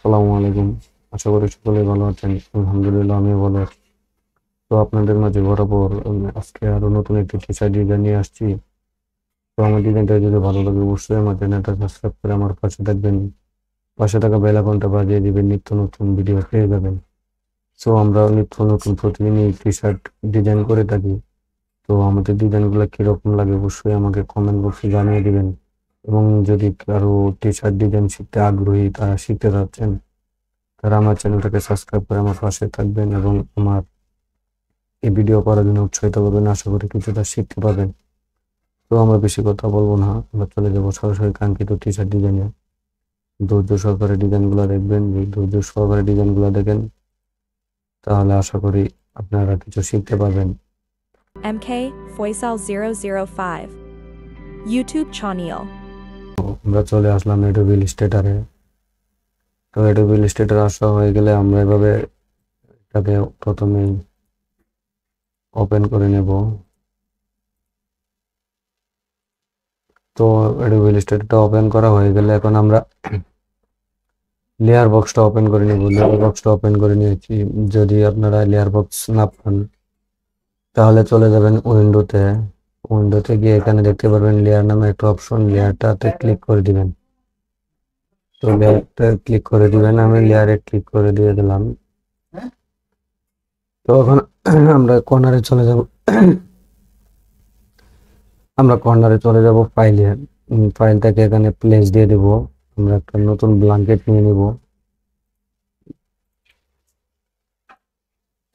আসসালামু আলাইকুম। আশা করি সকলেই ভালো আছেন। আলহামদুলিল্লাহ আমিও ভালো আছি। তো আপনাদের মাঝে বরাবর আজকে আরো নতুন একটি টি-শার্ট ডিজাইন নিয়ে আসছি। তো আমার ডিজাইনটা যদি ভালো লাগে অবশ্যই আমার চ্যানেলটা সাবস্ক্রাইব করে আমার পাশে থাকবেন। পাশে থাকা বেল আইকনটা বাজিয়ে দিবেন, নিত্য নতুন ভিডিও পেয়ে যাবেন। সো আমরা নিত্য নতুন প্রতিদিনই টি-শার্ট ডিজাইন করে থাকি। তো আমাদের ডিজাইনগুলো কিরকম লাগে অবশ্যই আমাকে কমেন্ট বক্সে জানিয়ে দিবেন। এবং যদি কারো টি-শার্ট ডিজাইন শিখতে আগ্রহী, তারা শিখতে চাচ্ছেন, তারা আমার চ্যানেলটাকে সাবস্ক্রাইব করে আমার পাশে থাকবেন এবং আমার এই ভিডিও করার জন্য উৎসাহিত করবেন। আশা করি কিছুটা শিখতে পারবেন। তো আমরা বেশি কথা বলবো না, আমরা চলে যাবো সরাসরি কাঙ্ক্ষিত টি-শার্ট ডিজাইনে। ধৈর্য সহকারে ডিজাইনগুলো দেখবেন। যদি ধৈর্য সহকারে ডিজাইনগুলো দেখেন তাহলে আশা করি আপনারা কিছু শিখতে পারবেন। MK Foysal 005 YouTube channel. আমরা চলে আসলাম অ্যাডোবি ইলাস্ট্রেটরে। তো অ্যাডোবি ইলাস্ট্রেটর আসা হয়ে গেলে আমরা এভাবে এটাকে প্রথমেই ওপেন করে নেব। তো অ্যাডোবি ইলাস্ট্রেটরটা ওপেন করা হয়ে গেলে এখন আমরা লেয়ার বক্সটা ওপেন করে নেব। লেয়ার বক্সটা ওপেন করে নিয়েছি। যদি আপনারা লেয়ার বক্স না পান তাহলে চলে যাবেন উইন্ডোতে। উইন্ডোতে গিয়ে এখানে দেখতে পারবেন লেয়ার নামে একটা অপশন, লেয়ারটাতে ক্লিক করে দিবেন। তো লেয়ারটা ক্লিক করে দিবেন, আমি লেয়ারে ক্লিক করে দিয়ে দিলাম। তো এখন আমরা কর্নারে চলে যাব। আমরা কর্নারে চলে যাব ফাইলে। ফাইলটাকে এখানে প্লেস দিয়ে দেব। আমরা একটা নতুন ব্ল্যাঙ্কেট নিয়ে নিব।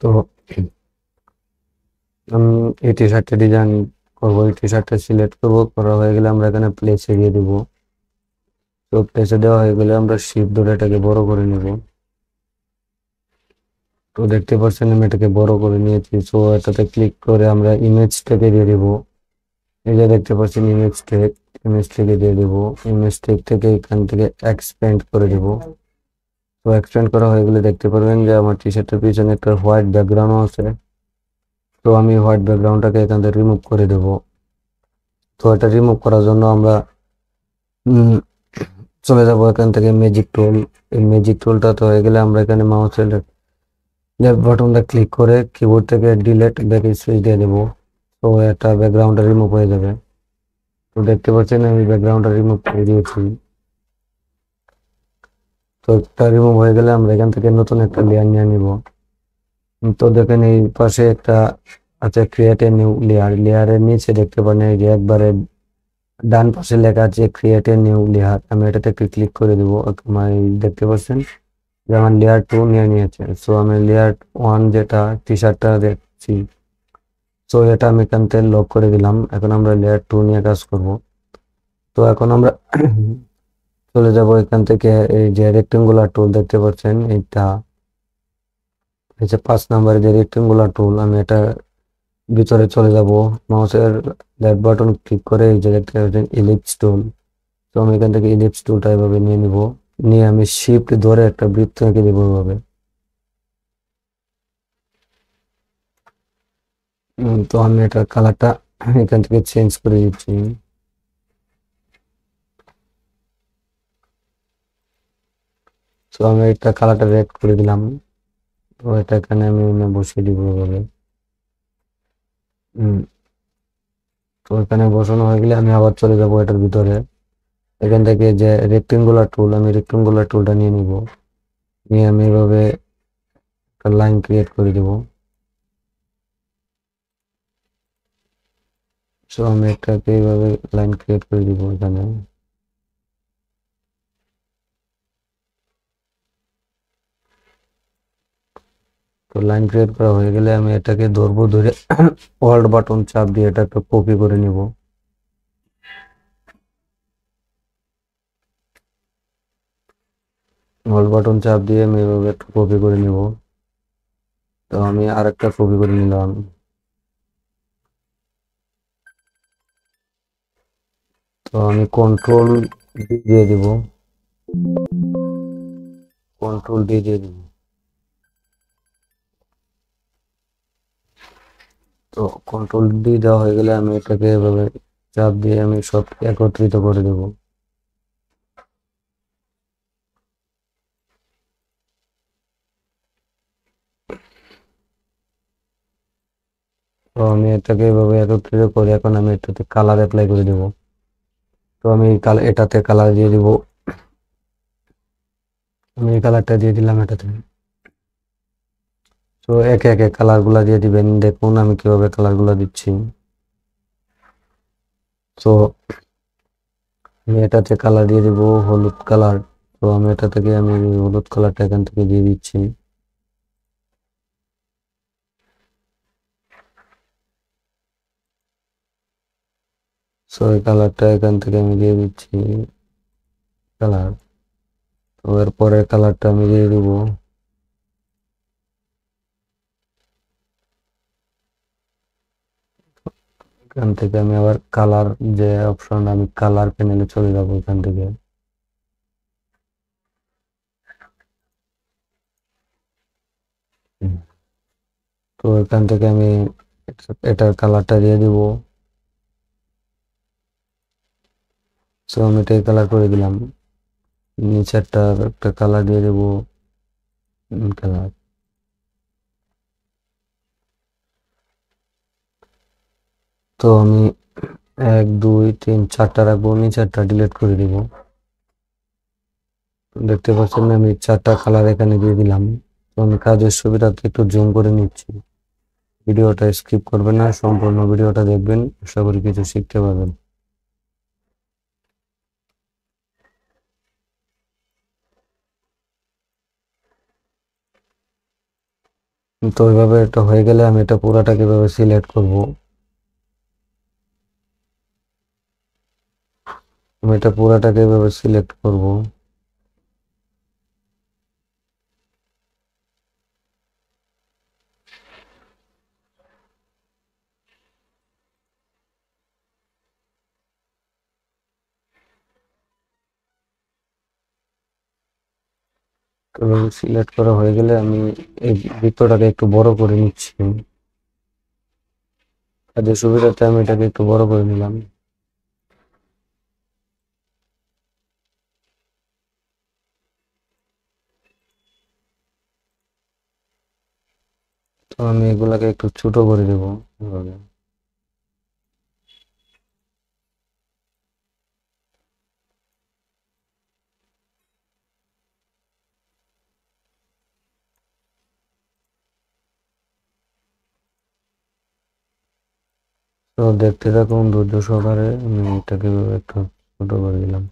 তো আমি এই টি শার্টটা ডিজাইন করবো। এই টি শার্টটা সিলেক্ট করবো, করা হয়ে গেলে আমরা এখানে প্লেসে দিয়ে দিব। তো প্লেসে দেওয়া হয়ে গেলে আমরা শিফট ধরে এটাকে বড় করে নেব। তো দেখতে পাচ্ছেন আমি এটাকে বড় করে নিয়েছি। সো এটাতে ক্লিক করে আমরা ইমেজটাকে দিয়ে দেব। এই যে দেখতে পাচ্ছেন ইমেজটাকে দিয়ে দেব। ইমেজ টেক থেকে এখান থেকে এক্সপ্যান্ড করে দেব। তো এক্সপ্যান্ড করা হয়ে গেলে দেখতে পারবেন যে আমার টি শার্টের পিছনে একটা হোয়াইট ব্যাকগ্রাউন্ড আছে। তো আমি হোয়াইট ব্যাকগ্রাউন্ডটাকে এখান থেকে রিমুভ করে দেব। তো এটা রিমুভ করার জন্য আমরা উম, চলে যাব এখান থেকে ম্যাজিক টুল। এই ম্যাজিক টুলটা তো হয়ে গেলে আমরা এখানে মাউসের লেফট বাটনটা ক্লিক করে কিবোর্ড থেকে ডিলিট ব্যাক স্পেস দিয়ে দেবো। তো এটা ব্যাকগ্রাউন্ডটা রিমুভ হয়ে যাবে। তো দেখতে পাচ্ছেন আমি ব্যাকগ্রাউন্ডটা রিমুভ করে দিয়েছি। তো একটা রিমুভ হয়ে গেলে আমরা এখান থেকে নতুন একটা লেয়ার নিয়ে নিব। তো দেখেন এই পাশে একটা আছে ক্রিয়েট এ নিউ লেয়ার। লেয়ারের নিচে দেখতে পারেন এই যে একবারে ডান পাশে লেখা আছে ক্রিয়েট এ নিউ লেয়ার। আমি এটাতে একটু ক্লিক করে দিব। আমার দেখতে পাচ্ছেন যে আমার লেয়ার 2 নিয়ে নিয়েছে। সো আমি লেয়ার 1 যেটা টি শার্টটা দেখছি, সো এটা আমি এখান থেকে লক করে দিলাম। এখন আমরা লেয়ার 2 নিয়ে কাজ করব। তো এখন আমরা চলে যাব এখান থেকে এই যে রেক্টেঙ্গুলার টুল দেখতে পাচ্ছেন, এইটা এই যে 5 নম্বরের যে রেক্টেঙ্গুলার টুল, আমি এটা ভিতরে চলে যাব। মাউসের লেফট বাটন ক্লিক করে এই যে দেখতে পাচ্ছেন ইলিপস টুল। তো আমি এখান থেকে ইলিপস টুলটা এভাবে নিয়ে নিব। নিয়ে আমি শিফট ধরে একটা বৃত্ত এঁকে দেবো এভাবে। তো আমি এটার কালারটা এখান থেকে চেঞ্জ করে দিচ্ছি। তো আমি এটা কালারটা রেড করে দিলাম। তো এটা এখানে আমি বসিয়ে দিব এভাবে। হম তো এখানে বসানো হয়ে গেলে আমি আবার চলে যাব এটার ভিতরে। এখান থেকে যে রেক্টেঙ্গুলার টুল, আমি রেক্টেঙ্গুলার টুলটা নিয়ে নিব। নিয়ে আমি এভাবে একটা লাইন ক্রিয়েট করে দেব। সো আমি এটাকে এইভাবে লাইন ক্রিয়েট করে দিব এখানে। তো লাইন ক্রিয়েট করা হয়ে গেলে আমি এটাকে ধরবো, ধরে অল্ট বাটন চাপ দিয়ে এটা একটা কপি করে নিব। অল্ট বাটন চাপ দিয়ে আমি এভাবে একটা কপি করে নিব। তো আমি আরেকটা কপি করে নিলাম। তো আমি কন্ট্রোল দিয়ে দিব। কন্ট্রোল দিয়ে দিব। তো কন্ট্রোল ডি দেওয়া হয়ে গেলে আমি এটাকে এভাবে চাপ দিয়ে আমি সব একত্রিত করে দেব। তো আমি এটাকে এভাবে একত্রিত করে এখন আমি এটাতে কালার অ্যাপ্লাই করে দেব। তো আমি এটাতে কালার দিয়ে দিব। আমি এই কালারটা দিয়ে দিলাম এটাতে। তো একে একে কালার গুলা দিয়ে দিবেন। দেখুন আমি কিভাবে কালার গুলা দিচ্ছি। তো আমি এটাতে কালার দিয়ে দিব হলুদ কালার। তো আমি এটা থেকে আমি হলুদ কালারটা এখান থেকে দিয়ে দিচ্ছি। তো এই কালারটা এখান থেকে আমি দিয়ে দিচ্ছি কালার। তো এরপরে কালারটা আমি দিয়ে দিব। এখান থেকে আমি আবার কালার যে অপশন, আমি কালার প্যানেলে চলে যাব এখান থেকে। তো এখান থেকে আমি এটার কালারটা দিয়ে দিব। তো আমি এটাই কালার করে দিলাম। নিচেরটা একটা কালার দিয়ে দেব, কালার। তো আমি 1 2 3 4টা রাখবো, নিচেরটা ডিলিট করে দিব। দেখতে পাচ্ছেন আমি 4টা কালার এখানে দিয়ে দিলাম। তো আমি কাজের সুবিধার্থে একটু জুম করে নিচ্ছি। ভিডিওটা স্কিপ করবেন না, সম্পূর্ণ ভিডিওটা দেখবেন, আশা করি কিছু শিখতে পারবেন। তো এইভাবে এটা হয়ে গেলে আমি এটা পুরাটাকে এভাবে সিলেক্ট করব। আমি এটা পুরাটাকে এভাবে সিলেক্ট করব। তো সিলেক্ট করা হয়ে গেলে আমি এই বৃত্তটাকে একটু বড় করে নিচ্ছি। কাজের সুবিধাতে আমি এটাকে একটু বড় করে নিলাম। তো আমি এগুলাকে একটু ছোট করে দেবো এভাবে। তো দেখতে থাকুন ধৈর্য সহকারে, আমি এটাকে এভাবে একটু ছোট করে দিলাম।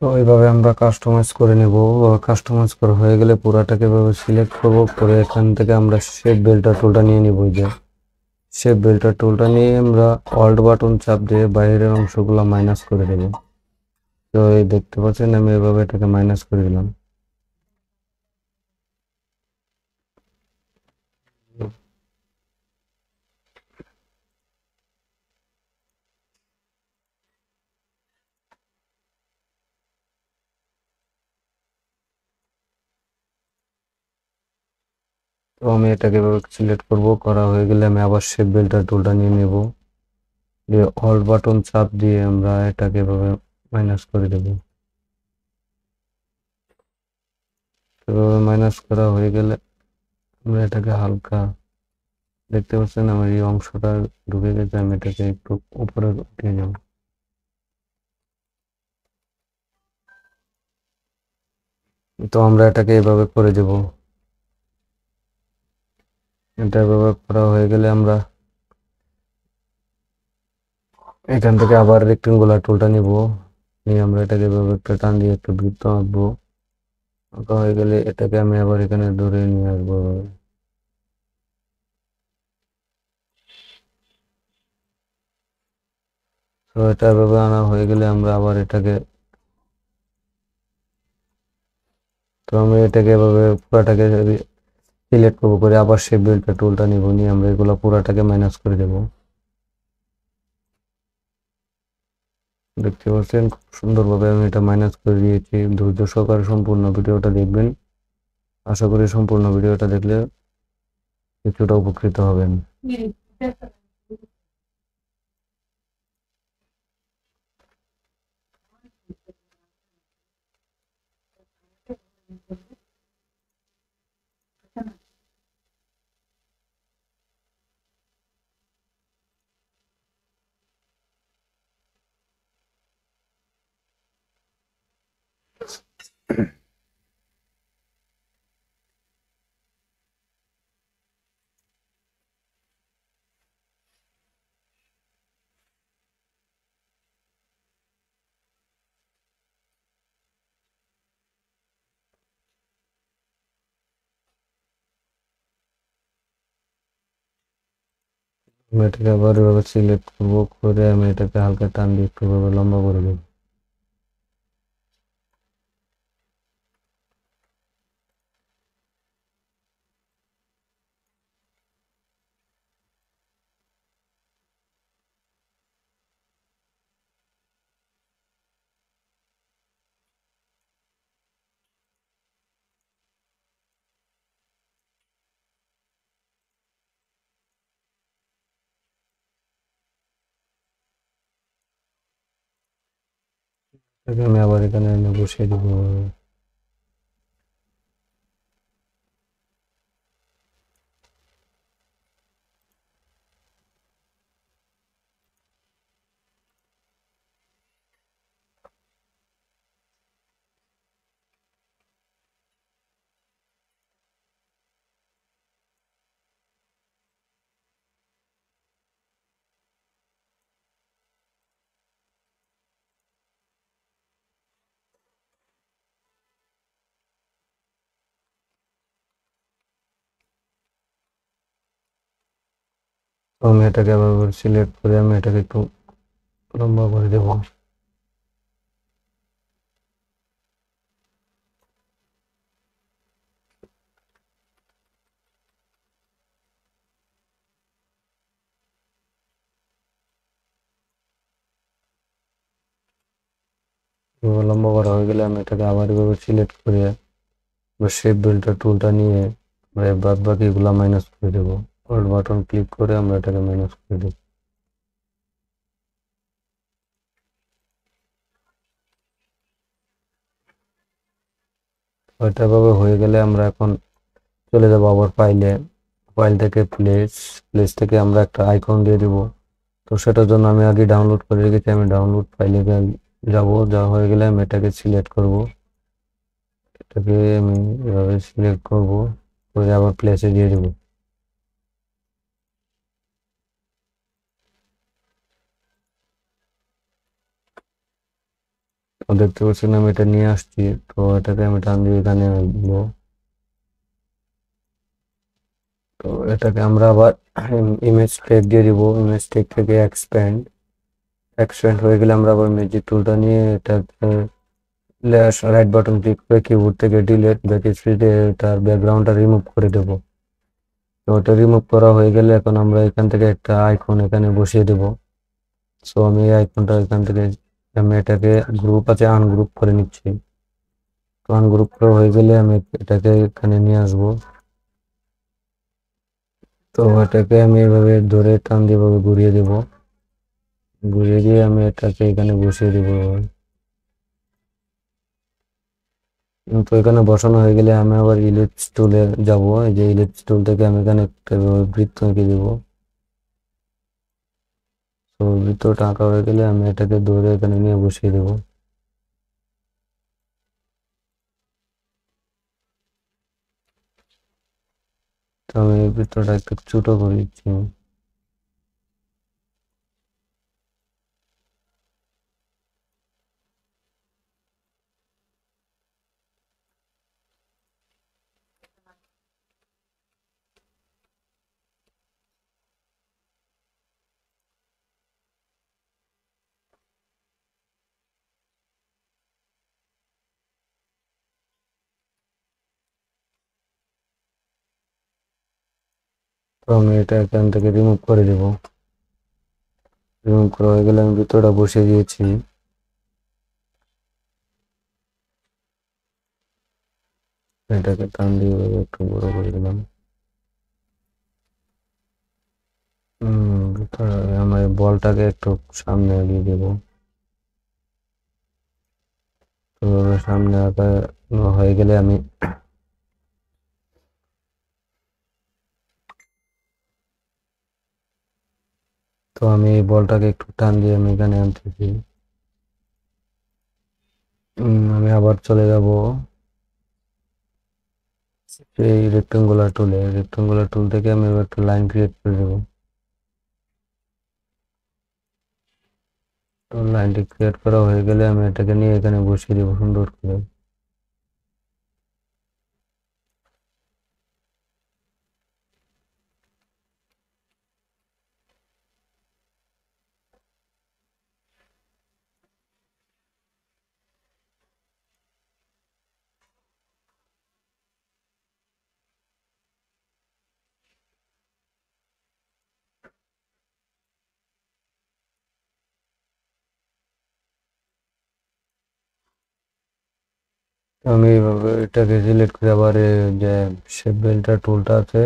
তো এইভাবে আমরা কাস্টমাইজ করে নেব। কাস্টমাইজ করা হয়ে গেলে পুরাটাকে এভাবে সিলেক্ট করব, করে এখান থেকে আমরা শেপ বেল্টার টুলটা নিয়ে নিব। এই যে শেপ বেল্টার টুলটা নিয়ে আমরা অল্ট বাটন চাপ দিয়ে বাইরের অংশগুলো মাইনাস করে দেব। তো এই দেখতে পাচ্ছেন আমি এভাবে এটাকে মাইনাস করে দিলাম। তো আমি এটাকে এভাবে সিলেক্ট করব, করা হয়ে গেলে আমি আবার শেপ বেল্টার টুলটা নিয়ে নেব, দিয়ে অল্ট বাটন চাপ দিয়ে আমরা এটাকে এভাবে মাইনাস করে দেব। এভাবে মাইনাস করা হয়ে গেলে আমরা এটাকে হালকা, দেখতে পাচ্ছেন আমার এই অংশটা ঢুকে গেছে, আমি এটাকে একটু উপরে উঠিয়ে নেব। তো আমরা এটাকে এভাবে করে দেব। এটা এভাবে করা হয়ে গেলে আমরা এখান থেকে আবার রেক্টেঙ্গুলার টুলটা নিব, নিয়ে আমরা এটাকে এভাবে একটা টান দিয়ে একটা বৃত্ত আঁকবো। আঁকা হয়ে গেলে এটাকে আমি আবার এখানে ধরে নিয়ে আসবো এভাবে। তো এটা এভাবে আনা হয়ে গেলে আমরা আবার এটাকে, তো আমরা এটাকে এভাবে পুরাটাকে সিলেক্ট করবো, করে আবার শেপ বিল্ডার টুলটা নিব, নিয়ে আমরা এগুলো পুরাটাকে মাইনাস করে দেব। দেখতে পাচ্ছেন খুব সুন্দরভাবে আমি এটা মাইনাস করে দিয়েছি। ধৈর্য সহকারে সম্পূর্ণ ভিডিওটা দেখবেন, আশা করি সম্পূর্ণ ভিডিওটা দেখলে কিছুটা উপকৃত হবেন। আমি এটাকে আবার এভাবে সিলেক্ট করবো, করে আমি এটাকে হালকা টান দিয়ে একটু এভাবে লম্বা করে দেবো। এটাকে আমি আবার এখানে এনে বসিয়ে দেবো। তো আমি এটাকে আবার সিলেক্ট করে আমি এটাকে একটু লম্বা করে দেবো। এভাবে লম্বা করা হয়ে গেলে আমি এটাকে আবার এভাবে সিলেক্ট করে শেপ বিল্ডার টুলটা নিয়ে আমরা বাদ বাকিগুলো মাইনাস করে দেবো। অল্ট বাটন ক্লিক করে আমরা এটাকে মাইনাস করে দেবো। ওইটা ভাবে হয়ে গেলে আমরা এখন চলে যাবো আবার ফাইলে, ফাইল থেকে প্লেস, প্লেস থেকে আমরা একটা আইকন দিয়ে দিব। তো সেটার জন্য আমি আগে ডাউনলোড করে রেখেছি, আমি ডাউনলোড ফাইলে যাবো, যা হয়ে গেলে আমি এটাকে সিলেক্ট করব, এটাকে আমি এভাবে সিলেক্ট করব, করে আবার প্লেসে দিয়ে দেবো। তো দেখতে পাচ্ছেন আমি এটা নিয়ে আসছি, তো এটাকে আমি টান দিয়ে এখানে আনবো। তো এটাকে আমরা আবার ইমেজ ট্যাগ দিয়ে দিব, ইমেজ ট্যাগ থেকে এক্সপ্যান্ড, এক্সপ্যান্ড হয়ে গেলে আমরা আবার ম্যাজিক টুলটা নিয়ে এটাকে রাইট বাটন ক্লিক করে কিবোর্ড থেকে ডিলিট ব্যাকস্পেস দিয়ে এটার ব্যাকগ্রাউন্ডটা রিমুভ করে দেব। তো ওটা রিমুভ করা হয়ে গেলে এখন আমরা এখান থেকে একটা আইকন এখানে বসিয়ে দেব। সো আমি এই আইকনটা এখান থেকে, আমি এটাকে গ্রুপ আছে আনগ্রুপ করে নিচ্ছি। তো আনগ্রুপ করা হয়ে গেলে আমি এটাকে এখানে নিয়ে আসব। তো এটাকে আমি এভাবে ধরে টান দিয়ে এভাবে ঘুরিয়ে দেব, ঘুরিয়ে দিয়ে আমি এটাকে এখানে বসিয়ে দেবো। তো এখানে বসানো হয়ে গেলে আমি আবার ইলিপস টুলে যাব। এই যে ইলিপস টুল থেকে আমি এখানে একটা বৃত্ত এঁকে দিব। তো বৃত্তটা আঁকা হয়ে গেলে আমি এটাকে ধরে এখানে নিয়ে বসিয়ে দেবো। তো আমি এই বৃত্তটা একটু ছোট করে দিচ্ছি। তো আমি এটা এখান থেকে রিমুভ করে দেব। রিমুভ করা হয়ে গেলে আমি বৃত্তটা বসিয়ে দিয়েছি। এটাকে টান দিয়ে একটু বড় করে দিলাম। আমার বলটাকে একটু সামনে এগিয়ে দেব। তো সামনে আঁকা হয়ে গেলে আমি এই বলটাকে একটু টান দিয়ে আমি এখানে আনতেছি। আমি আবার চলে যাব এই রেক্টেঙ্গুলার টুলে। রেক্টেঙ্গুলার টুল থেকে আমি এবার একটা লাইন ক্রিয়েট করে দেবো। তো লাইনটি ক্রিয়েট করা হয়ে গেলে আমি এটাকে নিয়ে এখানে বসিয়ে দেবো সুন্দর করে। তো আমি এইভাবে এটাকে সিলেক্ট করে আবার যে শেপ বেল্টার টুলটা আছে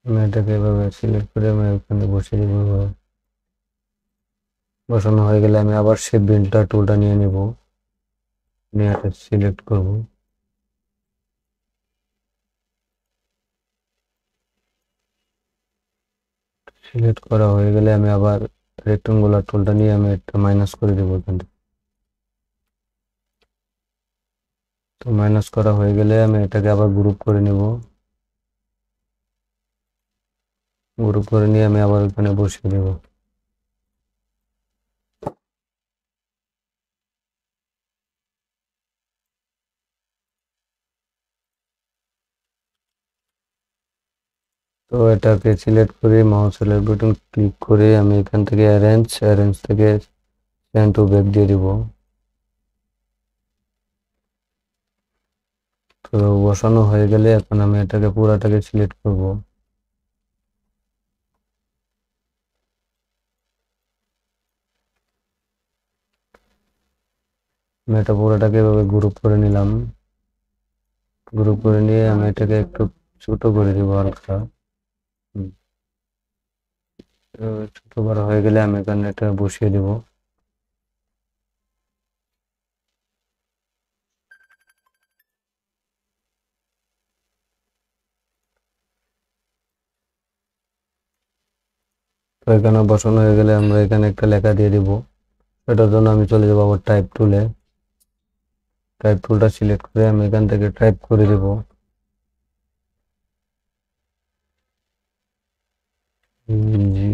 আমি এটাকে এভাবে সিলেক্ট করে আমি ওখানে বসিয়ে দেবো। বসানো হয়ে গেলে আমি আবার শেপ বেল্টার টুলটা নিয়ে নেব, নিয়ে এটা সিলেক্ট করব। সিলেক্ট করা হয়ে গেলে আমি আবার রেক্টেঙ্গুলার টুলটা নিয়ে আমি একটা মাইনাস করে দেবো এখান থেকে। তো মাইনাস করা হয়ে গেলে আমি এটাকে আবার গ্রুপ করে নেব। গ্রুপ করে নিয়ে আমি আবার ওখানে বসিয়ে দেব। তো এটাকে সিলেক্ট করে মাউসের বাটন ক্লিক করে আমি এখান থেকে অ্যারেঞ্জ থেকে সেন্ড টু ব্যাক দিয়ে দিব। তো বসানো হয়ে গেলে এখন আমি এটাকে পুরাটাকে সিলেক্ট করব। আমি এটা পুরাটাকে এভাবে গ্রুপ করে নিলাম। গ্রুপ করে নিয়ে আমি এটাকে একটু ছোট করে দিব হালকা। তো ছোট করা হয়ে গেলে আমি এখানে এটা বসিয়ে দিব। তো এখানে বসানো হয়ে গেলে আমরা এখানে একটা লেখা দিয়ে দিব। এটার জন্য আমি চলে যাবো আবার টাইপ টুলে। টাইপ টুলটা সিলেক্ট করে আমি এখান থেকে টাইপ করে দেব। জি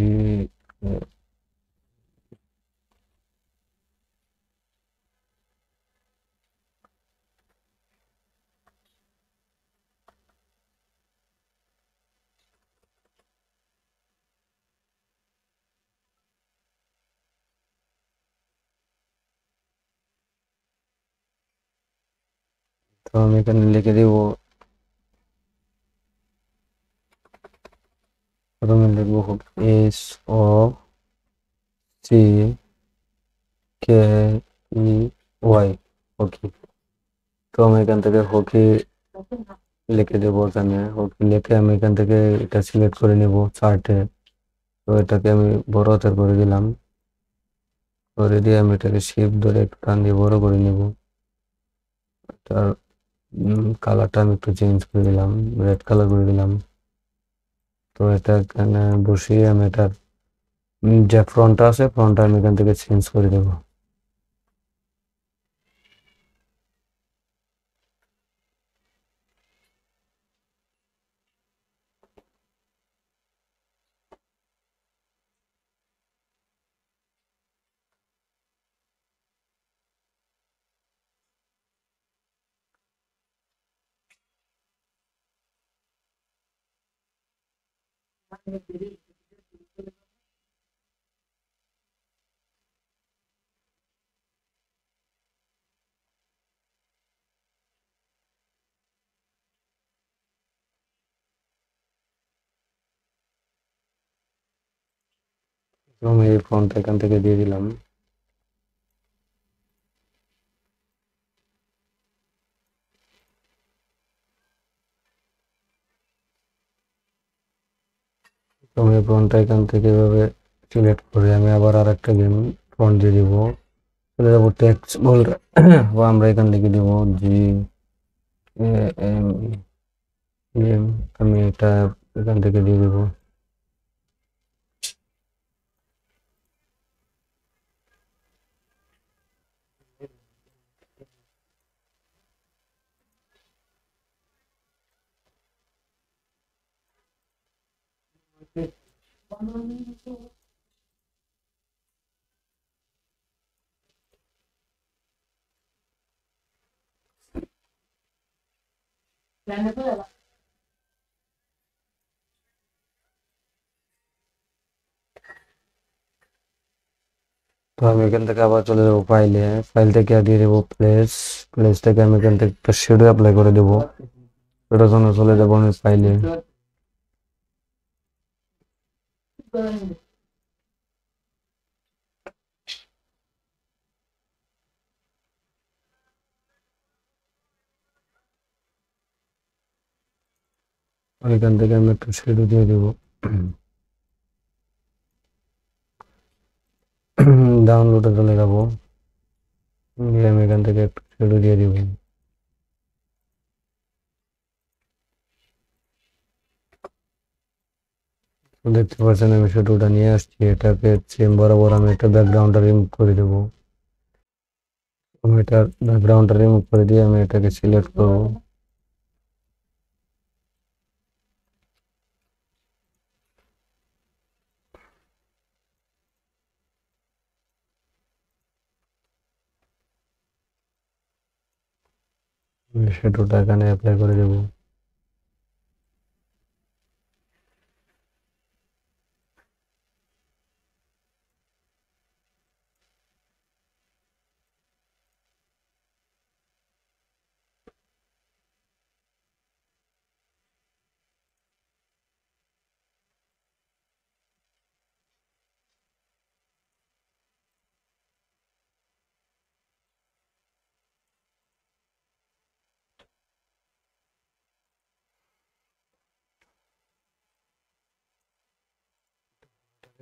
তো আমি এখানে লিখে দিব, প্রথমে লিখবো এস ও C K E Y, hockey. তো আমি এখান থেকে হকি লিখে দেবো। এখানে হকি লিখে আমি এখান থেকে এটা সিলেক্ট করে নেব চার্টে। তো এটাকে আমি বড় হাতের করে দিলাম। করে দিয়ে আমি এটাকে শেপ ধরে একটু টান দিয়ে বড় করে নেব। তার কালারটা আমি একটু চেঞ্জ করে দিলাম, রেড কালার করে দিলাম। তো এটা এখানে বসিয়ে আমি এটার যে ফ্রন্টটা আছে ফ্রন্টটা আমি এখান থেকে চেঞ্জ করে দেবো। এবং এই ফ্রন্টটা এখান থেকে দিয়ে দিলাম। এবং এই ফ্রন্টটা এখান থেকে এভাবে সিলেক্ট করে আমি আবার আর একটা গেম ফ্রন্ট দিয়ে দিব। চলে যাবো টেক্সট বলতে আমরা এখান থেকে দিব আমি এটা এখান থেকে দিয়ে দিব। তো আমি এখান থেকে আবার চলে যাবো ফাইল থেকে দিয়ে দেবো প্লেস থেকে আমি এখান থেকে একটা শেডো অ্যাপ্লাই করে দেবো। এটার জন্য চলে যাবো আমি ফাইলে, এখান থেকে আমি একটা শেডো দিয়ে দেবো। ডাউনলোডে চলে যাবো, দিয়ে আমি এখান থেকে একটা শেডো দিয়ে দিব। দেখতে পাচ্ছেন আমি শেডোটা নিয়ে আসছি, এটাকে সেম বরাবর আমি একটা ব্যাকগ্রাউন্ডটা রিমুভ করে দেবো। আমি এটার ব্যাকগ্রাউন্ডটা রিমুভ করে দিয়ে আমি এটাকে সিলেক্ট করবো। শেডোটা এখানে অ্যাপ্লাই করে দেবো।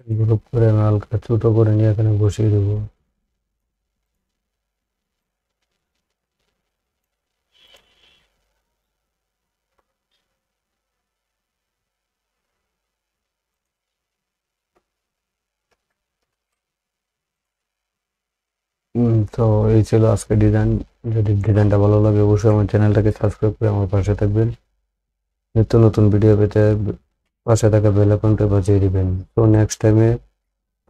গ্রুপ করে আমি হালকা ছোট করে নিয়ে এখানে বসিয়ে দেবো। তো এই ছিল আজকে ডিজাইন। যদি ডিজাইনটা ভালো লাগে অবশ্যই আমার চ্যানেলটাকে সাবস্ক্রাইব করে আমার পাশে থাকবেন। নিত্য নতুন ভিডিও পেতে পাশে থাকা বেল আইকনটা বাজিয়ে দিবেন। তো নেক্সট টাইমে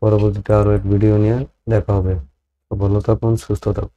পরবর্তীতে আরো এক ভিডিও নিয়ে দেখা হবে। তো ভালো থাকুন, সুস্থ থাকুন।